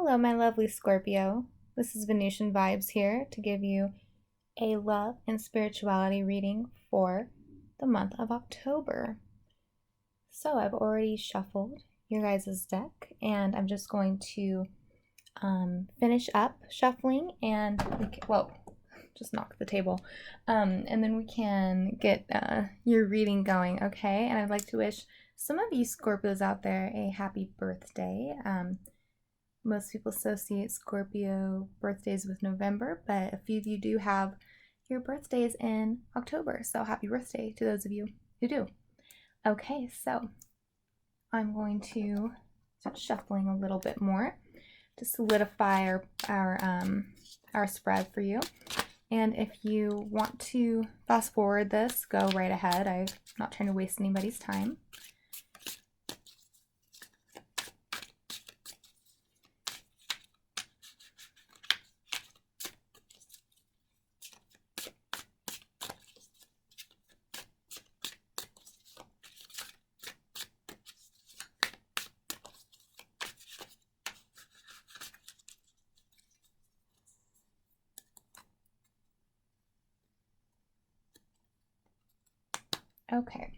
Hello, my lovely Scorpio. This is Venusian Vibes here to give you a love and spirituality reading for the month of October. So I've already shuffled your guys' deck, and I'm just going to finish up shuffling, and just knock the table, and then we can get your reading going, okay? And I'd like to wish some of you Scorpios out there a happy birthday. Most people associate Scorpio birthdays with November, but a few of you do have your birthdays in October. So happy birthday to those of you who do. Okay, so I'm going to start shuffling a little bit more to solidify our spread for you. And if you want to fast forward this, go right ahead. I'm not trying to waste anybody's time. Okay.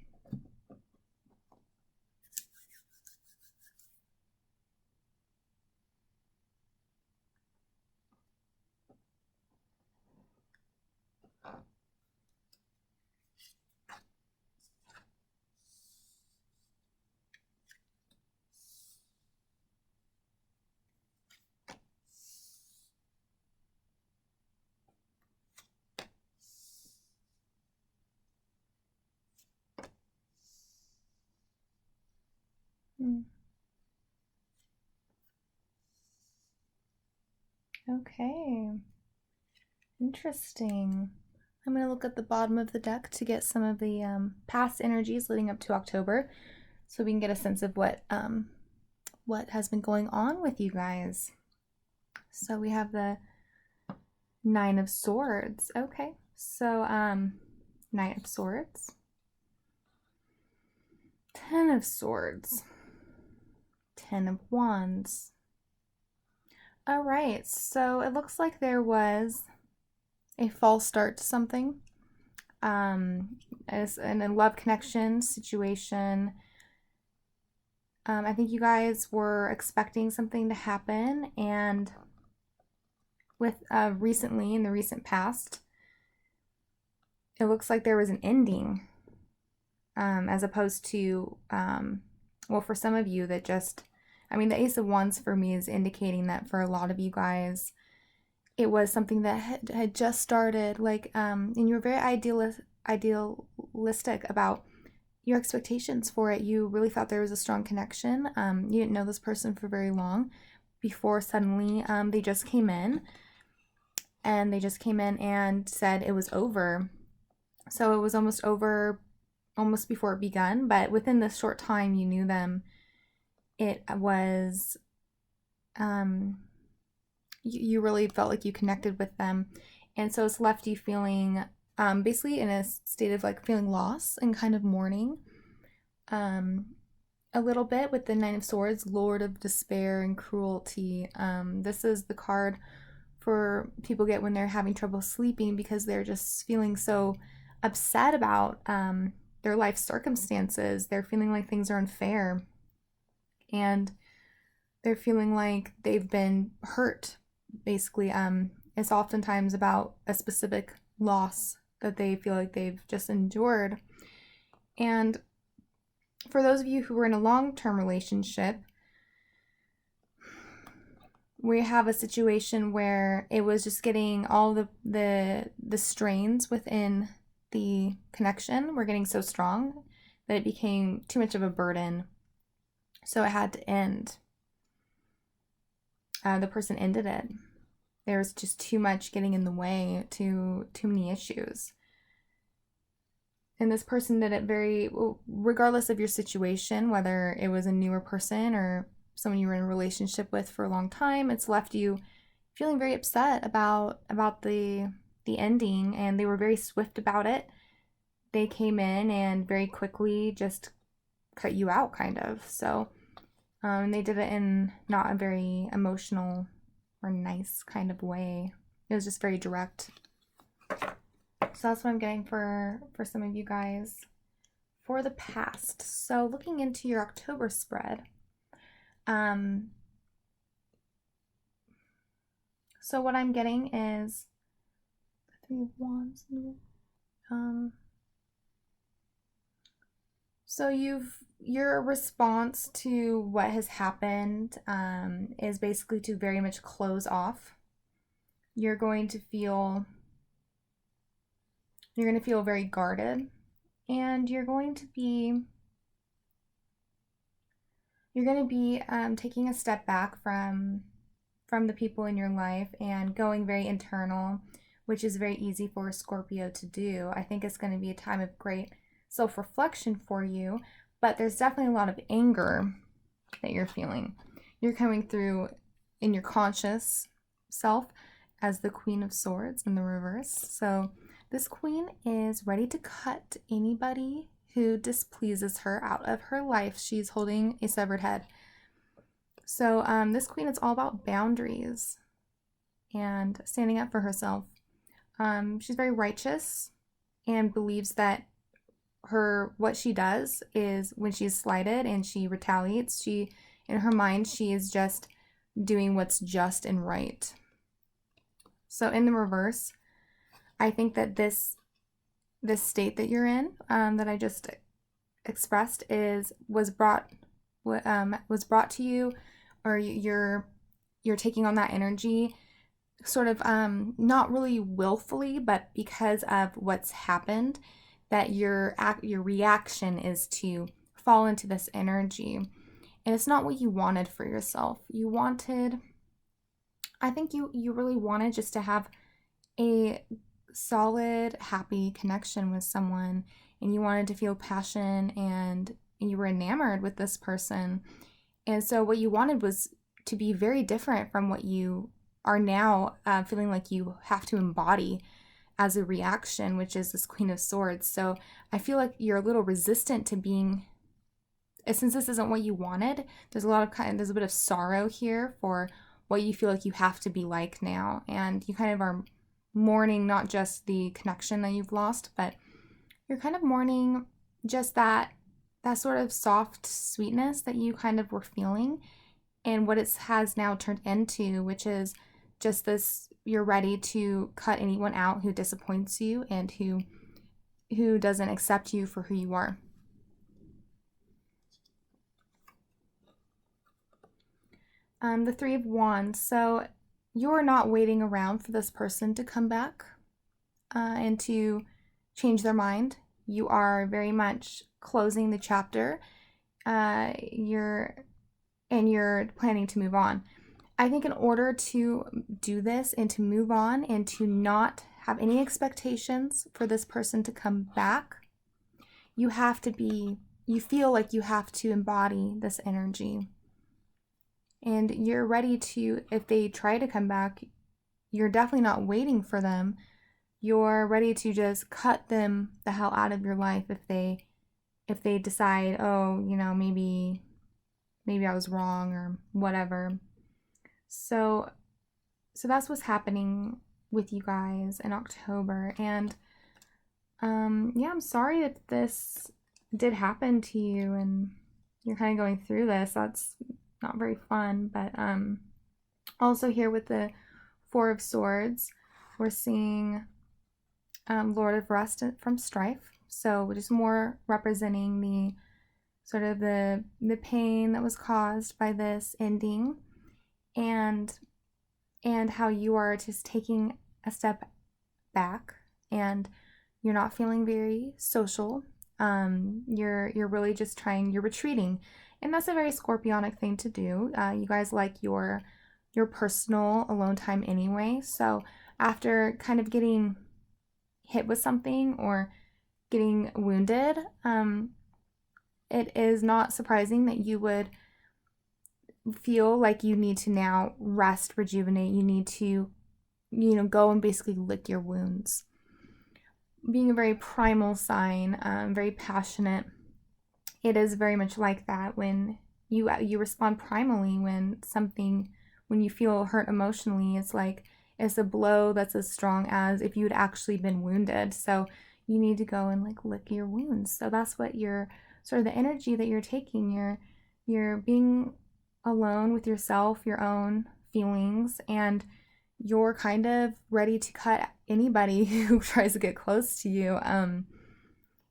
Okay. Interesting. I'm going to look at the bottom of the deck to get some of the past energies leading up to October, so we can get a sense of what has been going on with you guys. So we have the Nine of Swords. Okay. So Knight of Swords. Ten of Swords. Ten of Wands. All right. So it looks like there was a false start to something. As in a love connection situation. I think you guys were expecting something to happen, and with recently, in the recent past, it looks like there was an ending, as opposed to, well, for some of you that just, the Ace of Wands for me is indicating that for a lot of you guys, it was something that had just started, and you were very idealistic about your expectations for it. You really thought there was a strong connection. You didn't know this person for very long before suddenly they just came in and said it was over. So it was almost over almost before it begun, but within this short time you knew them, it was you really felt like you connected with them. And so it's left you feeling basically in a state of feeling lost and kind of mourning a little bit with the Nine of Swords, Lord of Despair and Cruelty. This is the card for people get when they're having trouble sleeping because they're just feeling so upset about their life circumstances. They're feeling like things are unfair, and they're feeling like they've been hurt, basically. It's oftentimes about a specific loss that they feel like they've just endured. And for those of you who were in a long-term relationship, we have a situation where it was just getting all the strains within the connection were getting so strong that it became too much of a burden. So it had to end. The person ended it. There was just too much getting in the way, too many issues. And this person did it regardless of your situation, whether it was a newer person or someone you were in a relationship with for a long time, it's left you feeling very upset about the ending, and they were very swift about it. They came in and very quickly just cut you out, kind of. So They did it in not a very emotional or nice kind of way. It was just very direct. So that's what I'm getting for some of you guys for the past. So looking into your October spread, so what I'm getting is 3 of Wands. So your response to what has happened is basically to very much close off. You're going to feel very guarded, and you're going to be taking a step back from the people in your life and going very internal, which is very easy for a Scorpio to do. I think it's going to be a time of great self-reflection for you, but there's definitely a lot of anger that you're feeling. You're coming through in your conscious self as the Queen of Swords in the reverse. So this queen is ready to cut anybody who displeases her out of her life. She's holding a severed head. So this queen is all about boundaries and standing up for herself. She's very righteous and believes that what she does is when she's slighted and she retaliates, in her mind, she is just doing what's just and right. So in the reverse, I think that this state that you're in, that I just expressed, was brought to you, or you're taking on that energy, sort of not really willfully, but because of what's happened, that your reaction is to fall into this energy, and it's not what you wanted for yourself. I think you really wanted just to have a solid, happy connection with someone, and you wanted to feel passion, and you were enamored with this person. And so what you wanted was to be very different from what you are now feeling like you have to embody as a reaction, which is this Queen of Swords. So I feel like you're a little resistant to being, since this isn't what you wanted, there's a bit of sorrow here for what you feel like you have to be like now. And you kind of are mourning not just the connection that you've lost, but you're kind of mourning just that sort of soft sweetness that you kind of were feeling, and what it has now turned into, which is just this, you're ready to cut anyone out who disappoints you and who doesn't accept you for who you are. The 3 of Wands. So you're not waiting around for this person to come back and to change their mind. You are very much closing the chapter. You're planning to move on. I think in order to do this and to move on and to not have any expectations for this person to come back, you feel like you have to embody this energy. And you're ready to, if they try to come back, you're definitely not waiting for them. You're ready to just cut them the hell out of your life if they decide, oh, maybe I was wrong or whatever. So that's what's happening with you guys in October. And I'm sorry that this did happen to you and you're kind of going through this. That's not very fun. But also here with the 4 of Swords, we're seeing Lord of Rust from Strife. So just more representing the sort of the pain that was caused by this ending, and how you are just taking a step back and you're not feeling very social. You're really just you're retreating, and that's a very Scorpionic thing to do. You guys like your personal alone time anyway. So after kind of getting hit with something or getting wounded, it is not surprising that you would feel like you need to now rest, rejuvenate. You need to, go and basically lick your wounds. Being a very primal sign, very passionate, it is very much like that when you respond primally when you feel hurt emotionally. It's a blow that's as strong as if you'd actually been wounded. So you need to go and like lick your wounds. So that's what you're sort of the energy that you're taking. You're being alone with yourself, your own feelings, and you're kind of ready to cut anybody who tries to get close to you,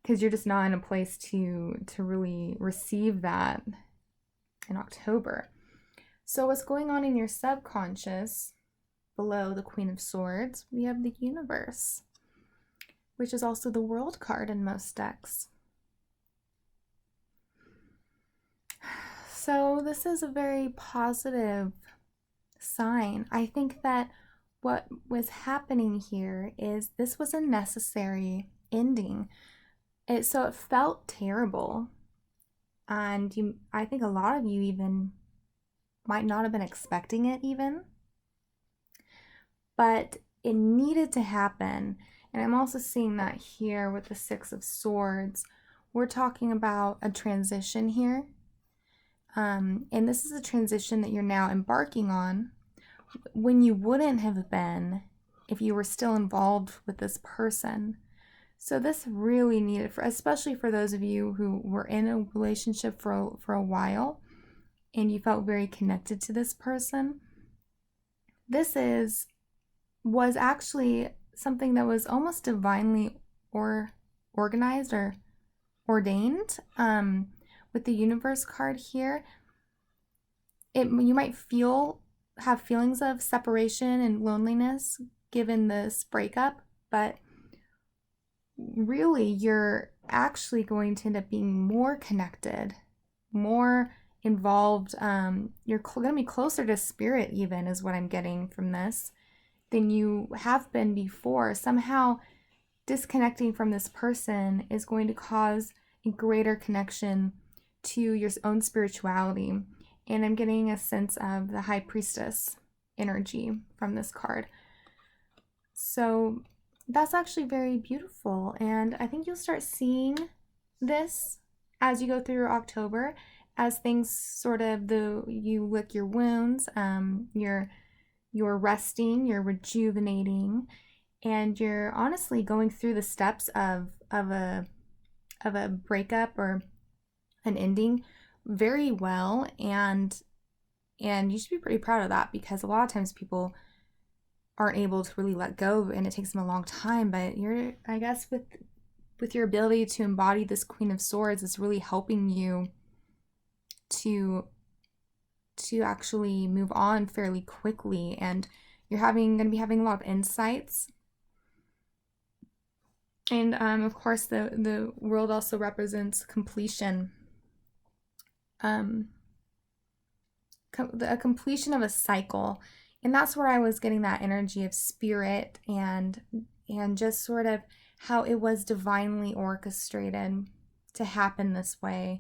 because you're just not in a place to really receive that in October. So what's going on in your subconscious below the Queen of Swords? We have the Universe, which is also the World card in most decks. So this is a very positive sign. I think that what was happening here is this was a necessary ending. So it felt terrible. And I think a lot of you even might not have been expecting it even. But it needed to happen. And I'm also seeing that here with the Six of Swords. We're talking about a transition here. And this is a transition that you're now embarking on when you wouldn't have been if you were still involved with this person. So this really needed, especially for those of you who were in a relationship for a while and you felt very connected to this person. This was actually something that was almost divinely organized or ordained. With the Universe card here, you might have feelings of separation and loneliness given this breakup, but really you're actually going to end up being more connected, more involved. You're going to be closer to spirit even, is what I'm getting from this, than you have been before. Somehow disconnecting from this person is going to cause a greater connection to your own spirituality. And I'm getting a sense of the High Priestess energy from this card. So that's actually very beautiful. And I think you'll start seeing this as you go through October, as things sort of, you lick your wounds, you're resting, you're rejuvenating, and you're honestly going through the steps of a breakup or an ending very well, and you should be pretty proud of that, because a lot of times people aren't able to really let go and it takes them a long time. But I guess with your ability to embody this Queen of Swords, is really helping you to actually move on fairly quickly, and you're going to be having a lot of insights. And of course the world also represents completion. A completion of a cycle, and that's where I was getting that energy of spirit and just sort of how it was divinely orchestrated to happen this way,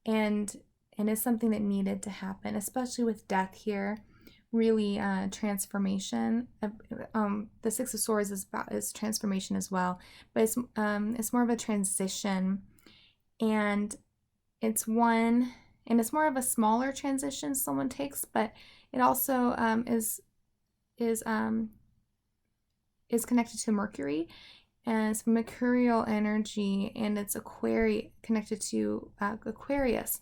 and it's something that needed to happen, especially with death here. Really transformation. The Six of Swords is transformation as well, but it's more of a transition, and it's more of a smaller transition someone takes, but it also is connected to Mercury, and it's mercurial energy, and it's connected to Aquarius,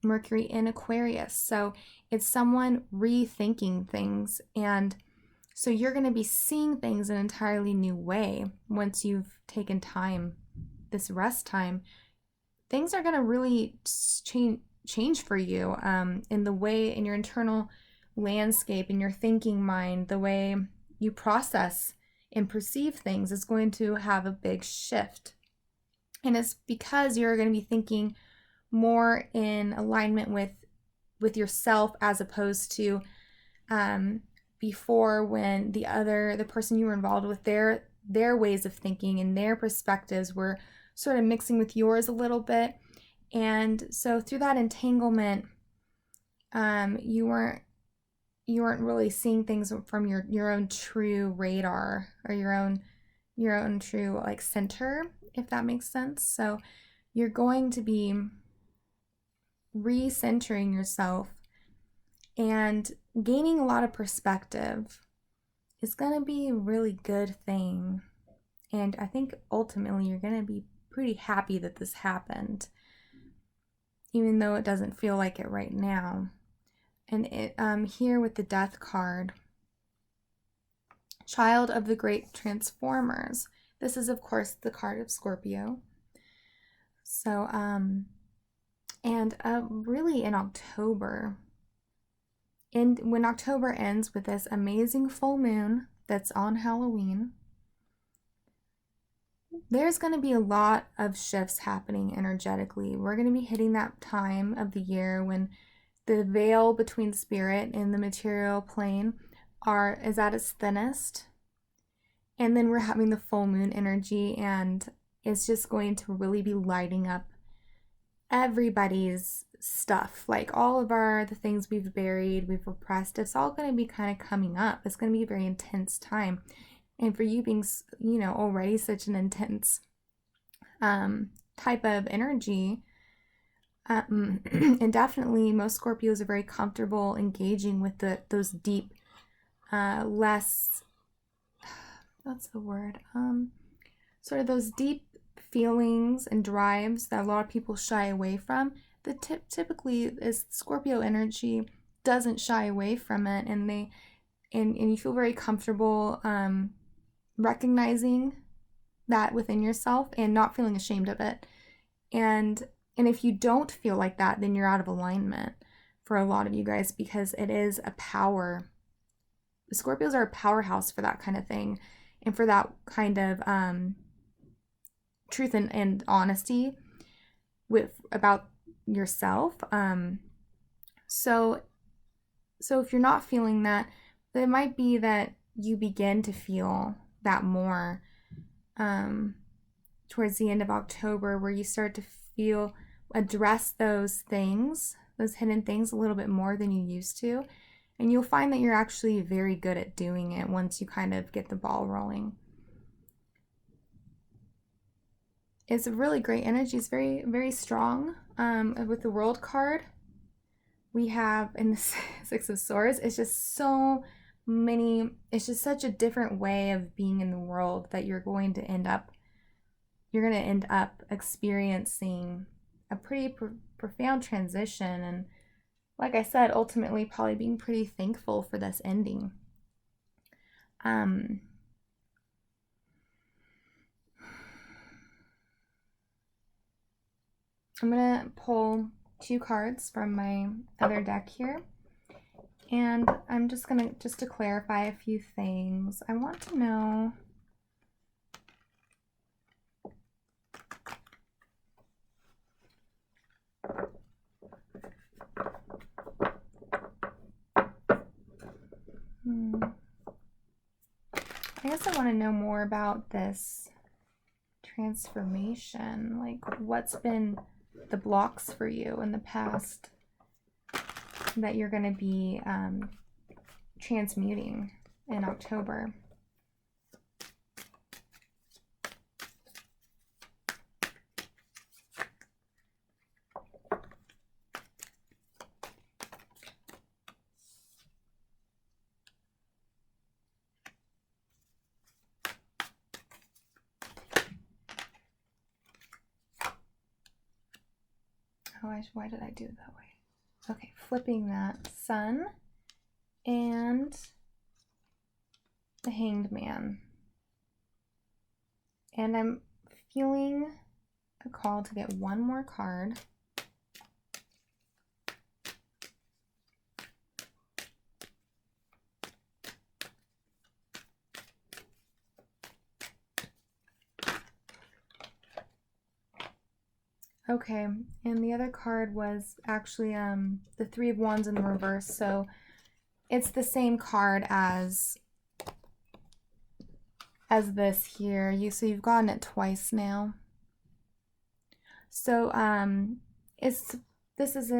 Mercury in Aquarius. So it's someone rethinking things, and so you're going to be seeing things in an entirely new way once you've taken time, this rest time. Things are going to really change for you in the way, in your internal landscape, in your thinking mind, the way you process and perceive things is going to have a big shift. And it's because you're going to be thinking more in alignment with yourself, as opposed to before, when the person you were involved with, their ways of thinking and their perspectives were sort of mixing with yours a little bit. And so through that entanglement, you weren't really seeing things from your own true radar, or your own true like center, if that makes sense. So you're going to be recentering yourself and gaining a lot of perspective is going to be a really good thing. And I think ultimately you're going to be pretty happy that this happened, even though it doesn't feel like it right now. And here with the Death card, Child of the Great Transformers. This is, of course, the card of Scorpio. So, and really in October, and when October ends with this amazing full moon that's on Halloween, there's going to be a lot of shifts happening energetically. We're going to be hitting that time of the year when the veil between spirit and the material plane is at its thinnest. And then we're having the full moon energy, and it's just going to really be lighting up everybody's stuff. Like all of the things we've buried, we've repressed, it's all going to be kind of coming up. It's going to be a very intense time. And for you being, already such an intense type of energy, and definitely most Scorpios are very comfortable engaging with those deep, less, what's the word? Sort of those deep feelings and drives that a lot of people shy away from. Typically is Scorpio energy doesn't shy away from it, and you feel very comfortable recognizing that within yourself and not feeling ashamed of it. And if you don't feel like that, then you're out of alignment for a lot of you guys, because it is a power. The Scorpios are a powerhouse for that kind of thing, and for that kind of truth and honesty about yourself. So if you're not feeling that, it might be that you begin to feel that more towards the end of October, where you start to address those things, those hidden things, a little bit more than you used to. And you'll find that you're actually very good at doing it once you kind of get the ball rolling. It's a really great energy. It's very, very strong. With the World card, we have in the Six of Swords, it's just so many, it's just such a different way of being in the world that you're going to end up experiencing a pretty profound transition. And like I said, ultimately probably being pretty thankful for this ending. I'm going to pull 2 cards from my other deck here. And I'm just to clarify a few things. I want to know I guess I want to know more about this transformation. Like, what's been the blocks for you in the past that you're going to be transmuting in October? Why did I do it that way? Okay, flipping that. Sun and the Hanged Man. And I'm feeling a call to get one more card. Okay, and the other card was actually the Three of Wands in the reverse, so it's the same card as this here. So you've gotten it twice now. So this is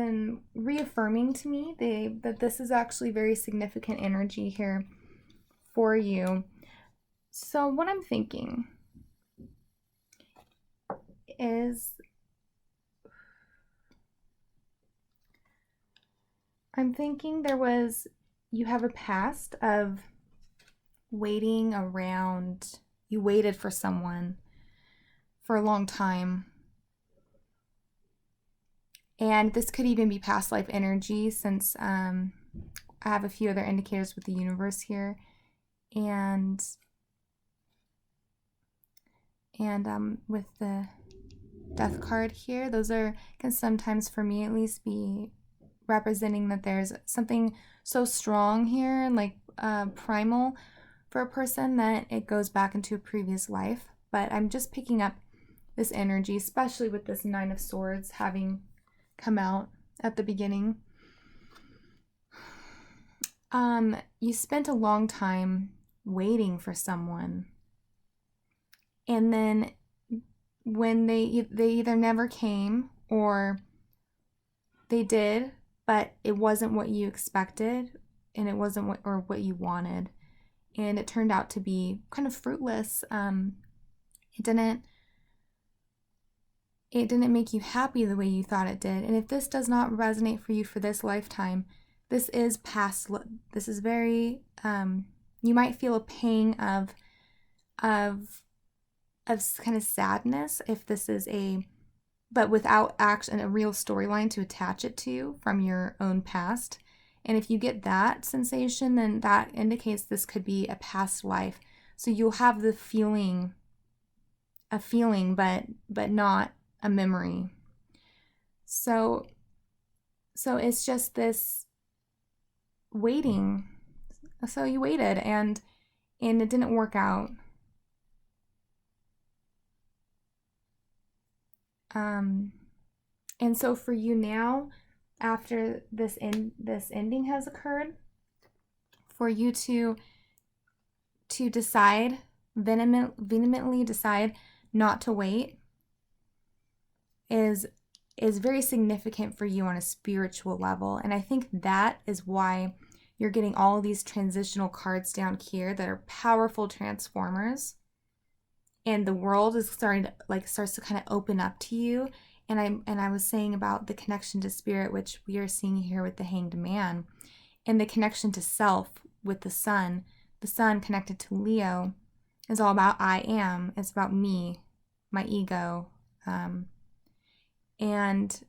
reaffirming to me that this is actually very significant energy here for you. So what I'm thinking is I'm thinking you have a past of waiting around, you waited for someone for a long time. And this could even be past life energy, since I have a few other indicators with the universe here. And with the death card here, those can sometimes, for me at least, be representing that there's something so strong here, like primal for a person, that it goes back into a previous life. But I'm just picking up this energy, especially with this Nine of Swords having come out at the beginning. You spent a long time waiting for someone, and then when they either never came, or they did, but it wasn't what you expected, and it wasn't what you wanted, and it turned out to be kind of fruitless. It didn't make you happy the way you thought it did. And if this does not resonate for you for this lifetime, this is past. This is very. You might feel a pang of kind of sadness if this is but without a real storyline to attach it to from your own past. And if you get that sensation, then that indicates this could be a past life. So you'll have a feeling, but not a memory. So it's just this waiting. So you waited, and it didn't work out. And so for you now, after this ending has occurred, for you to decide, vehemently decide not to wait, is very significant for you on a spiritual level. And I think that is why you're getting all of these transitional cards down here that are powerful transformers. And the world is starts to kind of open up to you. And I was saying about the connection to spirit, which we are seeing here with the Hanged Man, and the connection to self with the Sun. The Sun connected to Leo is all about I am. It's about me, my ego, and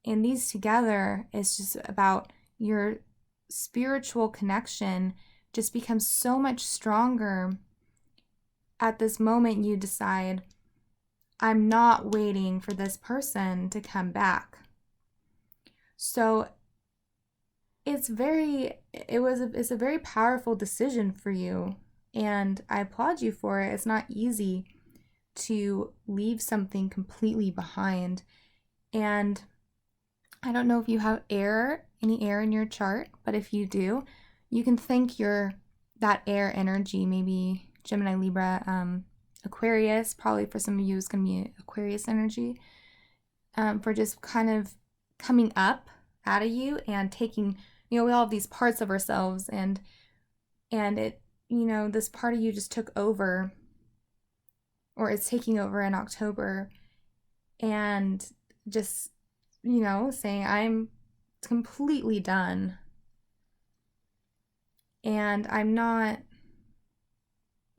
these together is just about your spiritual connection. Just becomes so much stronger. At this moment, you decide, I'm not waiting for this person to come back. So it's a very powerful decision for you, and I applaud you for it. It's not easy to leave something completely behind. And I don't know if you have any air in your chart, but if you do, you can thank that air energy, maybe Gemini, Libra, Aquarius. Probably for some of you it's going to be Aquarius energy, for just kind of coming up out of you and taking, we all have these parts of ourselves, and it, this part of you just took over, or it's taking over in October, and just, saying, I'm completely done, and I'm not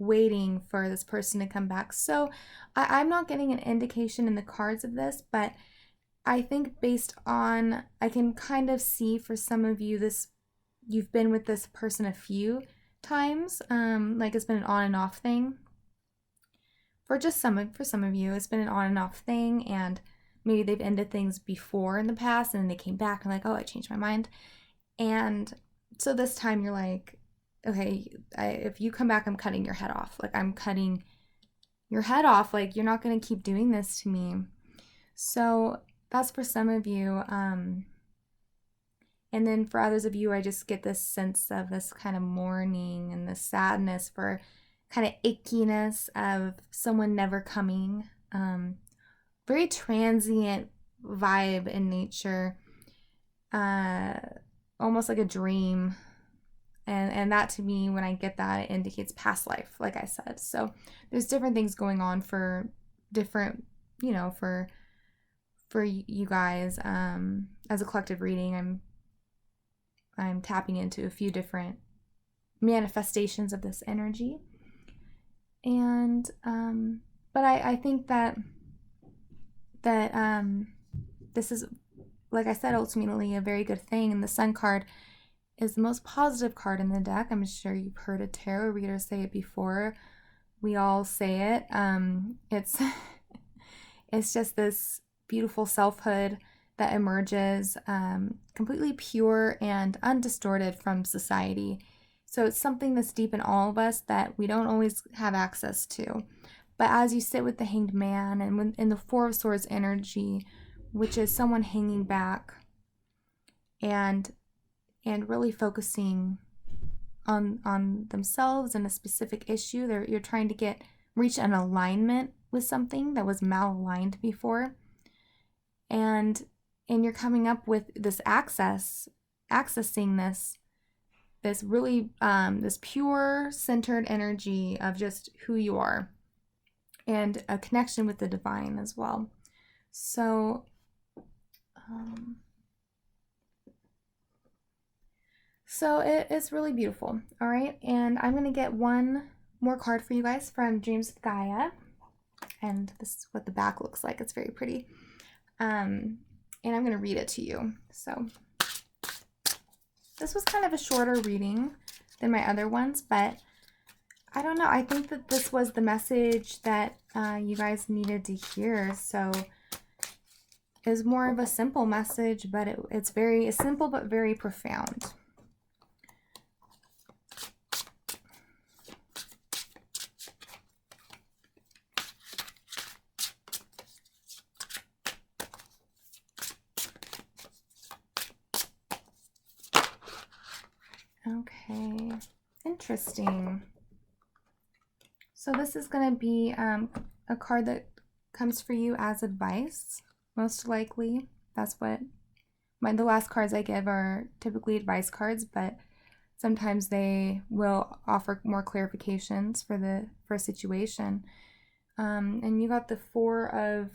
waiting for this person to come back. So I'm not getting an indication in the cards of this, but I think based on, I can kind of see for some of you, you've been with this person a few times, like it's been an on and off thing. For some of you, it's been an on and off thing, and maybe they've ended things before in the past, and then they came back and like, oh, I changed my mind. And so this time you're like, okay, if you come back, I'm cutting your head off. Like, I'm cutting your head off. Like, you're not going to keep doing this to me. So that's for some of you. And then for others of you, I just get this sense of this kind of mourning and this sadness for kind of ickiness of someone never coming. Very transient vibe in nature. Almost like a dream. And that, to me, when I get that, it indicates past life, like I said. So there's different things going on for different, for you guys. As a collective reading, I'm tapping into a few different manifestations of this energy. And but I think that this is, like I said, ultimately a very good thing. And the Sun card is the most positive card in the deck. I'm sure you've heard a tarot reader say it before. We all say it. It's it's just this beautiful selfhood that emerges, completely pure and undistorted from society. So it's something that's deep in all of us that we don't always have access to. But as you sit with the Hanged Man and when, in the Four of Swords energy, which is someone hanging back and really focusing on themselves and a specific issue, you're trying to reach an alignment with something that was malaligned before, and you're coming up with this accessing this really this pure centered energy of just who you are and a connection with the divine as well. So it's really beautiful. All right, and I'm gonna get one more card for you guys from Dreams of Gaia, and this is what the back looks like. It's very pretty, and I'm gonna read it to you. So this was kind of a shorter reading than my other ones, but I don't know. I think that this was the message that you guys needed to hear. So it was more of a simple message, but it's simple but very profound. Okay, interesting. So this is going to be a card that comes for you as advice, most likely. That's what the last cards I give are typically advice cards, but sometimes they will offer more clarifications for a situation. And you got the Four of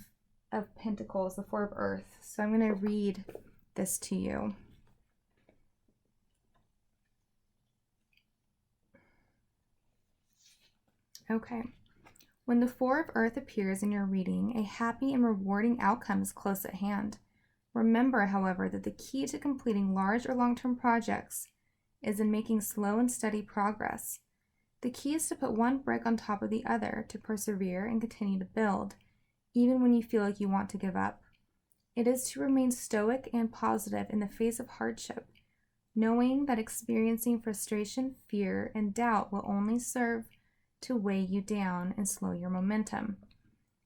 Pentacles, the Four of Earth. So I'm going to read this to you. Okay. When the Four of Earth appears in your reading, a happy and rewarding outcome is close at hand. Remember, however, that the key to completing large or long-term projects is in making slow and steady progress. The key is to put one brick on top of the other, to persevere and continue to build, even when you feel like you want to give up. It is to remain stoic and positive in the face of hardship, knowing that experiencing frustration, fear, and doubt will only serve to weigh you down and slow your momentum.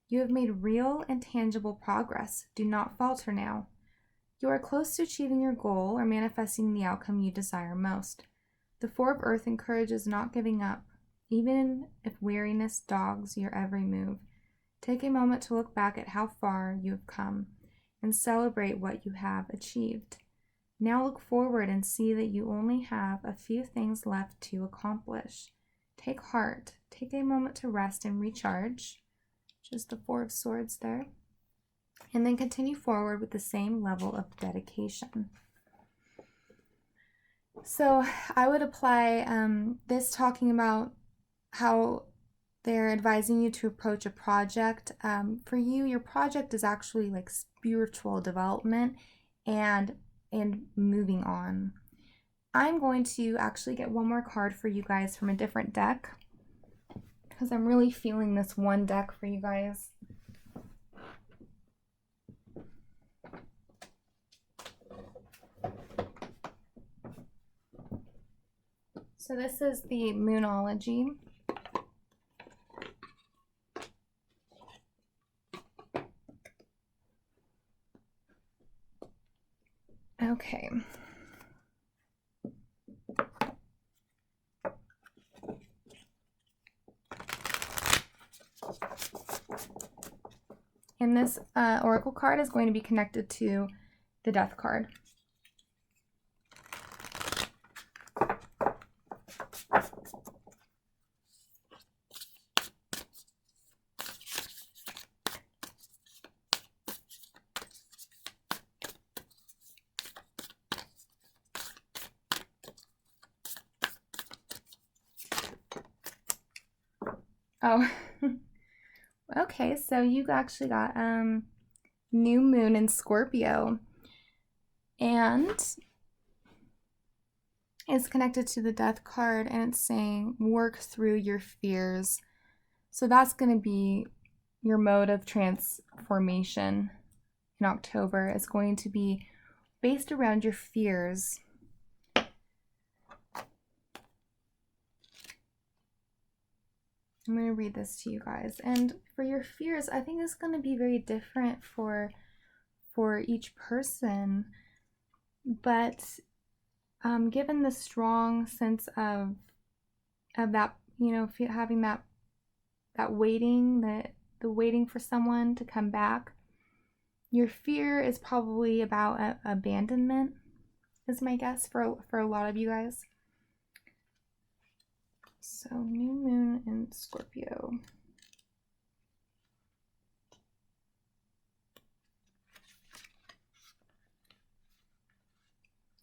You have made real and tangible progress. Do not falter now. You are close to achieving your goal or manifesting the outcome you desire most. The Four of Earth encourages not giving up, even if weariness dogs your every move. Take a moment to look back at how far you have come and celebrate what you have achieved. Now look forward and see that you only have a few things left to accomplish. Take heart. Take a moment to rest and recharge, which is the Four of Swords there, and then continue forward with the same level of dedication. So I would apply this talking about how they're advising you to approach a project. For you, your project is actually like spiritual development and moving on. I'm going to actually get one more card for you guys from a different deck, because I'm really feeling this one deck for you guys. So this is the Moonology. Okay. And this oracle card is going to be connected to the Death card. Oh, okay. So you actually got new moon in Scorpio, and it's connected to the death card, and it's saying work through your fears. So that's going to be your mode of transformation in October. Is going to be based around your fears. I'm going to read this to you guys. And for your fears, I think it's going to be very different for each person. But given the strong sense of that, you know, having that waiting, the waiting for someone to come back, your fear is probably about abandonment, is my guess for a lot of you guys. So new moon in Scorpio.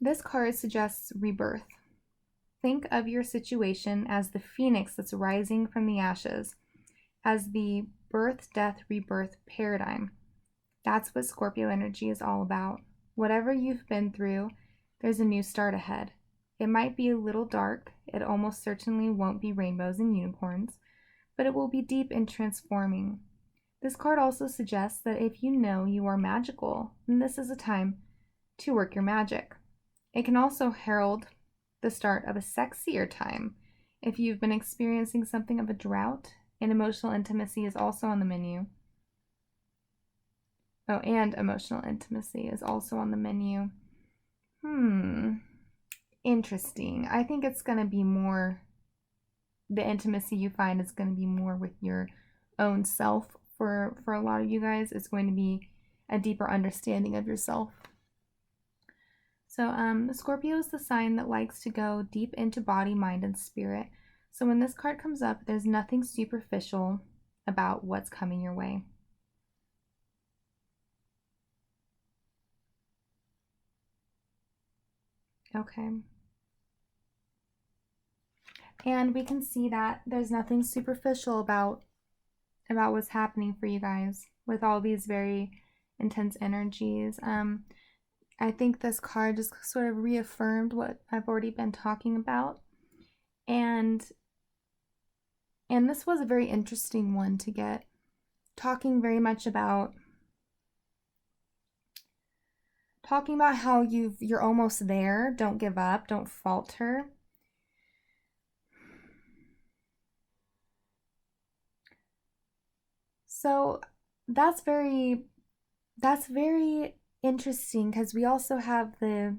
This card suggests rebirth. Think of your situation as the phoenix that's rising from the ashes, as the birth, death, rebirth paradigm. That's what Scorpio energy is all about. Whatever you've been through, there's a new start ahead. It might be a little dark. It almost certainly won't be rainbows and unicorns, but it will be deep and transforming. This card also suggests that if you know you are magical, then this is a time to work your magic. It can also herald the start of a sexier time. If you've been experiencing something of a drought, and emotional intimacy is also on the menu. Oh, and emotional intimacy is also on the menu. Interesting. I think it's going to be more, the intimacy you find is going to be more with your own self. For a lot of you guys, it's going to be a deeper understanding of yourself. So the Scorpio is the sign that likes to go deep into body, mind, and spirit. So when this card comes up, there's nothing superficial about what's coming your way. Okay. And we can see that there's nothing superficial about what's happening for you guys with all these very intense energies. I think this card just sort of reaffirmed what I've already been talking about. And this was a very interesting one to get, talking very much about how you're almost there. Don't give up, don't falter. So that's very interesting, because we also have the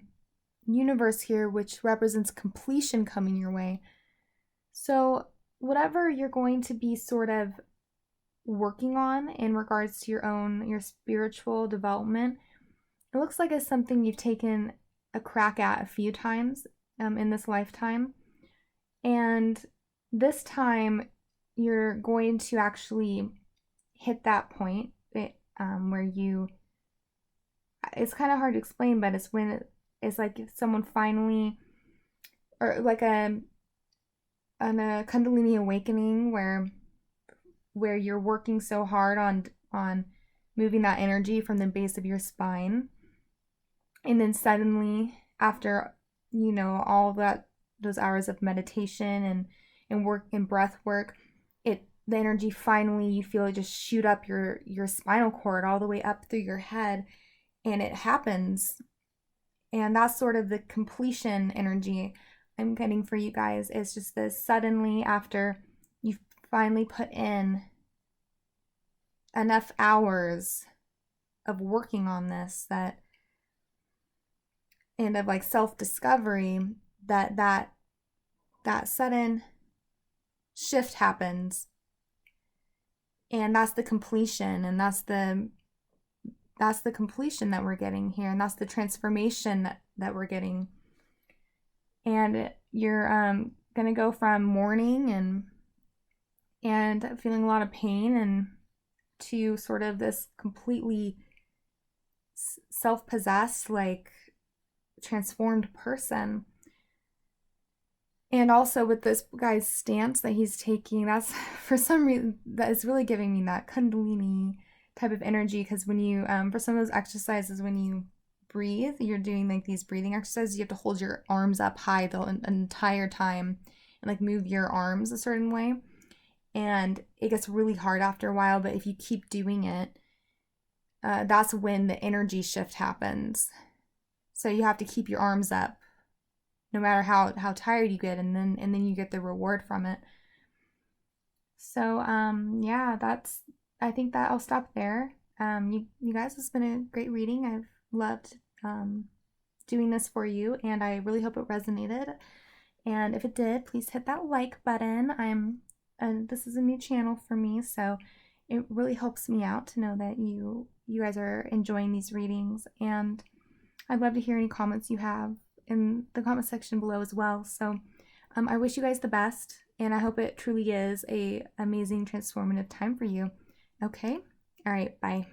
universe here, which represents completion coming your way. So whatever you're going to be sort of working on in regards to your spiritual development, it looks like it's something you've taken a crack at a few times in this lifetime. And this time you're going to actually hit that point where you, it's kind of hard to explain, but it's when it's like if someone finally, or like a Kundalini awakening where you're working so hard on moving that energy from the base of your spine, and then suddenly after, you know, all that, those hours of meditation and work and breath work, the energy finally, you feel it just shoot up your spinal cord all the way up through your head, and it happens. And that's sort of the completion energy I'm getting for you guys. It's just this suddenly, after you've finally put in enough hours of working on this, that, and of like self-discovery, that sudden shift happens, and that's the completion, and that's the completion that we're getting here, and that's the transformation that we're getting. And you're gonna go from mourning and feeling a lot of pain, and to sort of this completely self-possessed, like transformed person. And also with this guy's stance that he's taking, that's for some reason that is really giving me that Kundalini type of energy. Because when you, for some of those exercises, when you breathe, you're doing like these breathing exercises, you have to hold your arms up high the entire time and like move your arms a certain way. And it gets really hard after a while, but if you keep doing it, that's when the energy shift happens. So you have to keep your arms up no matter how tired you get, and then you get the reward from it. So yeah, that's, I think that I'll stop there. You guys, it's been a great reading. I've loved doing this for you, and I really hope it resonated. And if it did, please hit that like button. This is a new channel for me, so it really helps me out to know that you guys are enjoying these readings. And I'd love to hear any comments you have in the comment section below as well. So I wish you guys the best, and I hope it truly is a amazing transformative time for you. Okay? All right, bye.